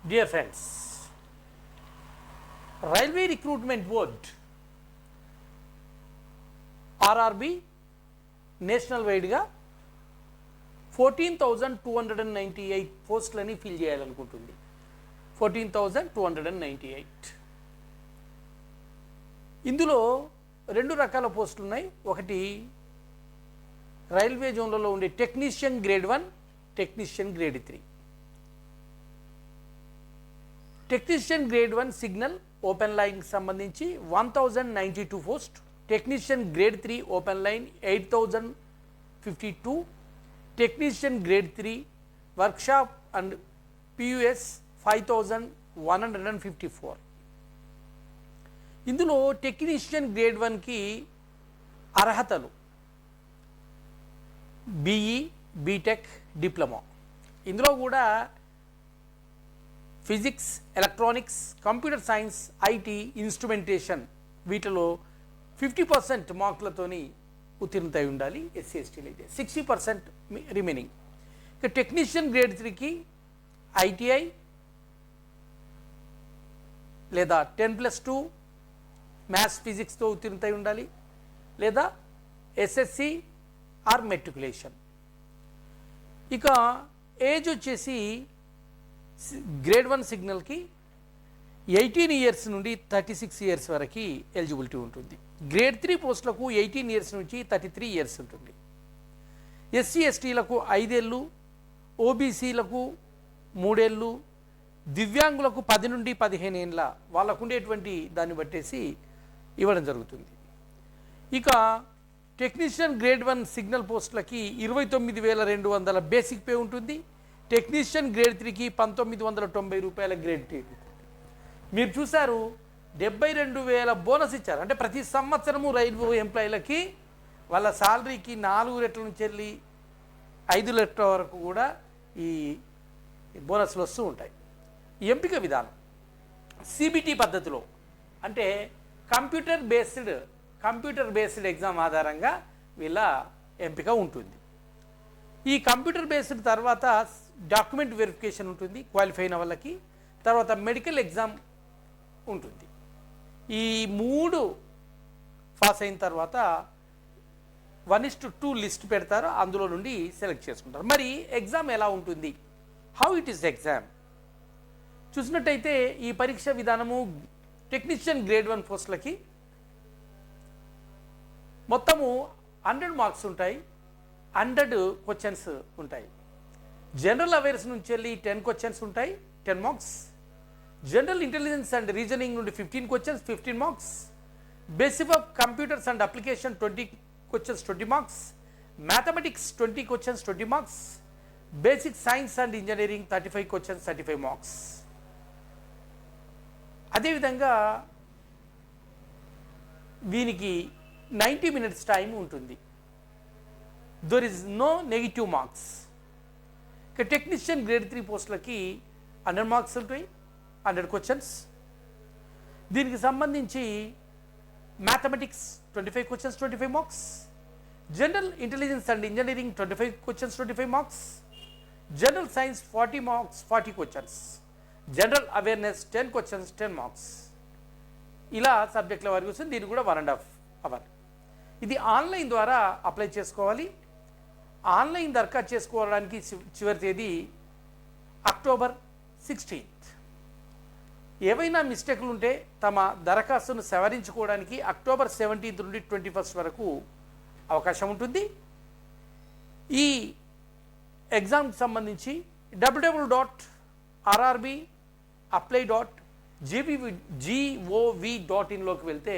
Dear friends, Railway Recruitment Board RRB national వైడ్గా 14,298 పోస్టులని fill చేయాలనుకుంటుంది. 14,298. ఇందులో రెండు రకాల పోస్టులు ఉన్నాయి. ఒకటి రైల్వే జోన్లలో ఉండే technician grade 1, technician grade 3. Technician grade 1 signal open లైన్కి సంబంధించి 1092 post, technician grade 3 open line 8052, technician grade 3 workshop and PUS 5154. ఇందులో టెక్నీషియన్ గ్రేడ్ 1కి అర్హతలు బీఈ, బీటెక్, డిప్లొమా. ఇందులో కూడా physics, electronics, computer science, IT, instrumentation వీటిలో 50% మార్కులతోని ఉత్తీర్ణత అయి ఉండాలి. ఎస్సీ ఎస్టీలు అయితే 60% రిమైనింగ్. ఇక టెక్నీషియన్ గ్రేడ్ 3కి ఐటీఐ లేదా 10+2 మ్యాథ్స్ ఫిజిక్స్తో ఉత్తీర్ణత అయి ఉండాలి, లేదా ఎస్ఎస్సి ఆర్ మెట్రికులేషన్. ఇక ఏజ్ వచ్చేసి గ్రేడ్ 1 సిగ్నల్కి 18 ఇయర్స్ నుండి 36 ఇయర్స్ వరకు ఎలిజిబిలిటీ ఉంటుంది. గ్రేడ్ 3 పోస్టులకు 18 ఇయర్స్ నుంచి 33 ఇయర్స్ ఉంటుంది. ఎస్సీ ఎస్టీలకు 5 ఏళ్ళు, ఓబీసీలకు 3 ఏళ్ళు, దివ్యాంగులకు 10 నుండి 15 ఏళ్ళ వాళ్ళకు ఉండేటువంటి దాన్ని బట్టేసి ఇవ్వడం జరుగుతుంది. ఇక టెక్నీషియన్ గ్రేడ్ 1 సిగ్నల్ పోస్టులకి 29,200 బేసిక్ పే ఉంటుంది. టెక్నీషియన్ గ్రేడ్ 3కి 1,990 రూపాయల గ్రేడ్ 3. మీరు చూశారు 72,000 బోనస్ ఇచ్చారు. అంటే ప్రతి సంవత్సరము రైల్వే ఎంప్లాయీలకి వాళ్ళ శాలరీకి 4 రెట్ల నుంచి వెళ్ళి 5 రెట్ల వరకు కూడా ఈ బోనస్లు వస్తూ ఉంటాయి. ఈ ఎంపిక విధానం సిబిటి పద్ధతిలో, అంటే కంప్యూటర్ బేస్డ్ ఎగ్జామ్ ఆధారంగా వీళ్ళ ఎంపిక ఉంటుంది. ఈ కంప్యూటర్ బేస్డ్ తర్వాత డాక్యుమెంట్ వెరిఫికేషన్ ఉంటుంది క్వాలిఫై అయిన వాళ్ళకి, తర్వాత మెడికల్ ఎగ్జామ్ ఉంటుంది. ఈ 3 పాస్ అయిన తర్వాత 1:2 లిస్ట్ పెడతారు, అందులో నుండి సెలెక్ట్ చేసుకుంటారు. మరి ఎగ్జామ్ ఎలా ఉంటుంది, హౌ ఇట్ ఈస్ ఎగ్జామ్ చూసినట్టయితే ఈ పరీక్ష విధానము టెక్నీషియన్ గ్రేడ్ 1 పోస్టులకి మొత్తము 100 మార్క్స్ ఉంటాయి, 100 క్వశ్చన్స్ ఉంటాయి. జనరల్ అవేర్స్ నుంచి వెళ్ళి 10 క్వశ్చన్స్ ఉంటాయి, 10 marks. General intelligence and reasoning నుండి 15 questions, 15 marks. Basic of computers and application 20 questions, 20 marks. Mathematics 20 questions, 20 marks. Basic science and engineering 35 questions, 35 marks. అదేవిధంగా వీనికి 90 మినిట్స్ టైం ఉంటుంది. There is no negative marks. ఇక technician grade 3 పోస్టులకి 100 marks ఉంటాయి, 100 questions. దీనికి సంబంధించి mathematics 25 questions, 25 marks. General intelligence and engineering 25 questions, 25 marks. General science 40 marks, 40 questions. General awareness 10 questions, 10 marks. ఇలా సబ్జెక్టుల వారికి వస్తుంది. దీనికి కూడా 1.5 అవర్. ఇది ఆన్లైన్ ద్వారా అప్లై చేసుకోవాలి. ఆన్లైన్ దరఖాస్తు చేసుకోవడానికి చివరి తేదీ అక్టోబర్ 16. ఏవైనా మిస్టేక్లు ఉంటే తమ దరఖాస్తును సవరించుకోవడానికి అక్టోబర్ 17 నుండి 21 వరకు అవకాశం ఉంటుంది. ఈ ఎగ్జామ్కి సంబంధించి www.rrbapply.gov.in వెళ్తే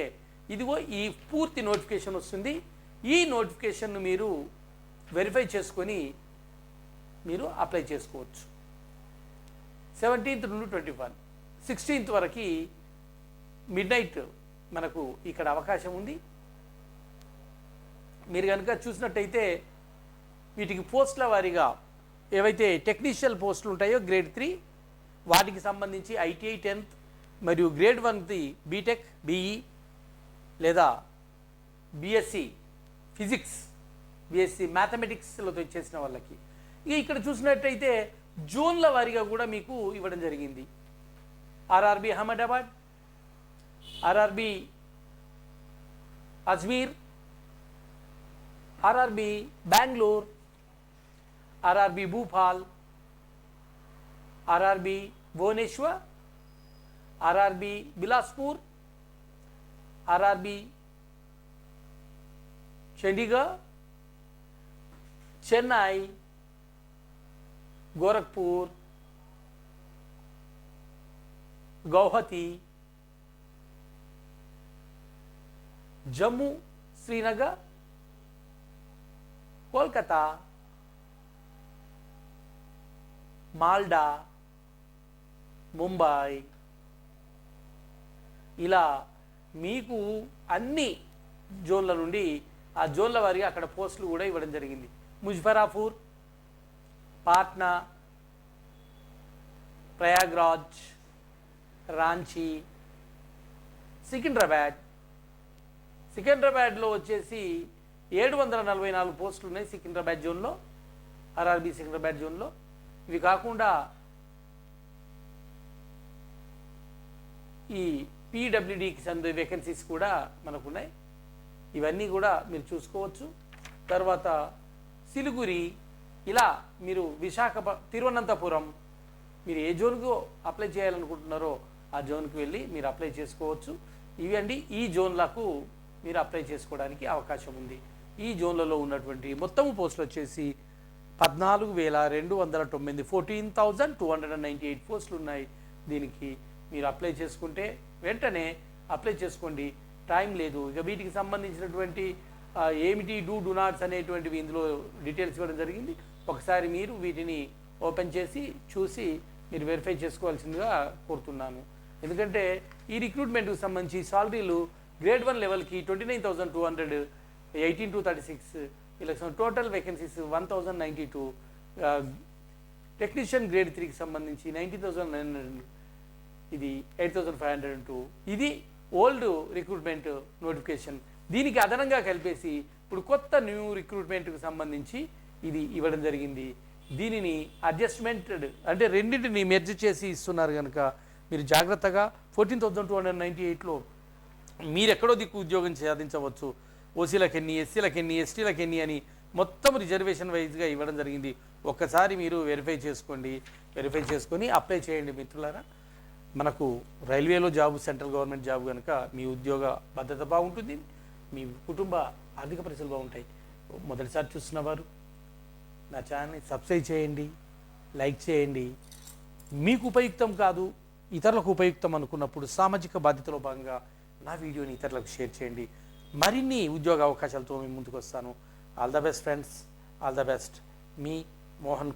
ఇదిగో ఈ పూర్తి నోటిఫికేషన్ వస్తుంది. ఈ నోటిఫికేషన్ను మీరు వెరిఫై చేసుకొని మీరు అప్లై చేసుకోవచ్చు. 17th నుండి 21, 16th వరకు మిడ్నైట్ మనకు ఇక్కడ అవకాశం ఉంది. మీరు కనుక చూసినట్టయితే వీటికి పోస్టుల వారీగా ఏవైతే టెక్నీషియల్ పోస్టులు ఉంటాయో గ్రేడ్ 3 వాటికి సంబంధించి ఐటీఐ 10th మరియు గ్రేడ్ 1ది బీటెక్, బీఈ లేదా బీఎస్సీ ఫిజిక్స్, బీఎస్సీ మ్యాథమెటిక్స్లో చేసిన వాళ్ళకి. ఇక ఇక్కడ చూసినట్టయితే జోన్ల వారీగా కూడా మీకు ఇవ్వడం జరిగింది. RRB Ahmedabad, RRB Ajmer, RRB Bengaluru, RRB Bhopal, RRB Bhubaneswar, RRB Bilaspur, RRB Chandigarh, Chennai, Gorakhpur, Guwahati, Jammu, Srinagar, Kolkata, Malda, Mumbai, ఇలా మీకు అన్ని జోన్ల నుండి ఆ జోన్ల వారిగా అక్కడ పోస్టులు కూడా ఇవ్వడం జరిగింది. ముజఫరాపూర్, పాట్నా, ప్రయాగ్రాజ్, రాంచీ, సికింద్రాబాద్లో వచ్చేసి 744 పోస్టులు ఉన్నాయి సికింద్రాబాద్ జోన్లో, ఆర్ఆర్బి సికింద్రాబాద్ జోన్లో. ఇవి కాకుండా ఈ పీడబ్ల్యూడికి సంబంధించిన వేకెన్సీస్ కూడా మనకున్నాయి. ఇవన్నీ కూడా మీరు చూసుకోవచ్చు. తర్వాత సిలిగురి, ఇలా మీరు తిరువనంతపురం, మీరు ఏ జోన్కు అప్లై చేయాలనుకుంటున్నారో ఆ జోన్కి వెళ్ళి మీరు అప్లై చేసుకోవచ్చు. ఇవండి ఈ జోన్లకు మీరు అప్లై చేసుకోవడానికి అవకాశం ఉంది. ఈ జోన్లలో ఉన్నటువంటి మొత్తం పోస్టులు వచ్చేసి 14,209 14,298 పోస్టులు ఉన్నాయి. దీనికి మీరు అప్లై చేసుకుంటే వెంటనే అప్లై చేసుకోండి, టైం లేదు. ఇక వీటికి సంబంధించినటువంటి ఏమిటి డూ నాట్స్ అనేటువంటివి ఇందులో డీటెయిల్స్ ఇవ్వడం జరిగింది. ఒకసారి మీరు వీటిని ఓపెన్ చేసి చూసి మీరు వెరిఫై చేసుకోవాల్సిందిగా కోరుతున్నాను. ఎందుకంటే ఈ రిక్రూట్మెంట్కి సంబంధించి సాలరీలు గ్రేడ్ 1 లెవెల్కి 29,200, 18 to 36 ఇలా టోటల్ వేకెన్సీస్ 1,092, టెక్నీషియన్ గ్రేడ్ 3కి సంబంధించి 90,900, ఇది 8,502. ఇది ఓల్డ్ రిక్రూట్మెంట్ నోటిఫికేషన్. దీనికి అదనంగా కలిపేసి ఇప్పుడు కొత్త న్యూ రిక్రూట్మెంట్కి సంబంధించి ఇది ఇవ్వడం జరిగింది. దీనిని అడ్జస్ట్మెంటెడ్ అంటే రెండింటిని మెర్జ్ చేసి ఇస్తున్నారు కనుక మీరు జాగ్రత్తగా 14,298లో మీరు ఎక్కడో దిక్కు ఉద్యోగం సాధించవచ్చు. ఓసీలకు ఎన్ని, ఎస్సీలకు ఎన్ని, ఎస్టీలకు ఎన్ని అని మొత్తం రిజర్వేషన్ వైజ్గా ఇవ్వడం జరిగింది. ఒక్కసారి మీరు వెరిఫై చేసుకోండి, వెరిఫై చేసుకొని అప్లై చేయండి మిత్రులారా. మనకు రైల్వేలో జాబ్, సెంట్రల్ గవర్నమెంట్ జాబ్ కనుక మీ ఉద్యోగ భద్రత బాగుంటుంది, మీ కుటుంబ ఆర్థిక పరిస్థితులు బాగుంటాయి. మొదటిసారి చూస్తున్నవారు నా ఛానల్ని సబ్స్క్రైబ్ చేయండి, లైక్ చేయండి. మీకు ఉపయుక్తం కాదు ఇతరులకు ఉపయుక్తం అనుకున్నప్పుడు సామాజిక బాధ్యతలో భాగంగా నా వీడియోని ఇతరులకు షేర్ చేయండి. మరిన్ని ఉద్యోగ అవకాశాలతో మేము ముందుకు వస్తాను. All the best friends, all the best. మీ మోహన్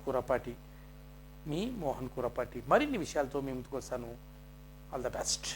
కూరపాటి మరిన్ని విషయాలతో మేము ముందుకు వస్తాను. All the best.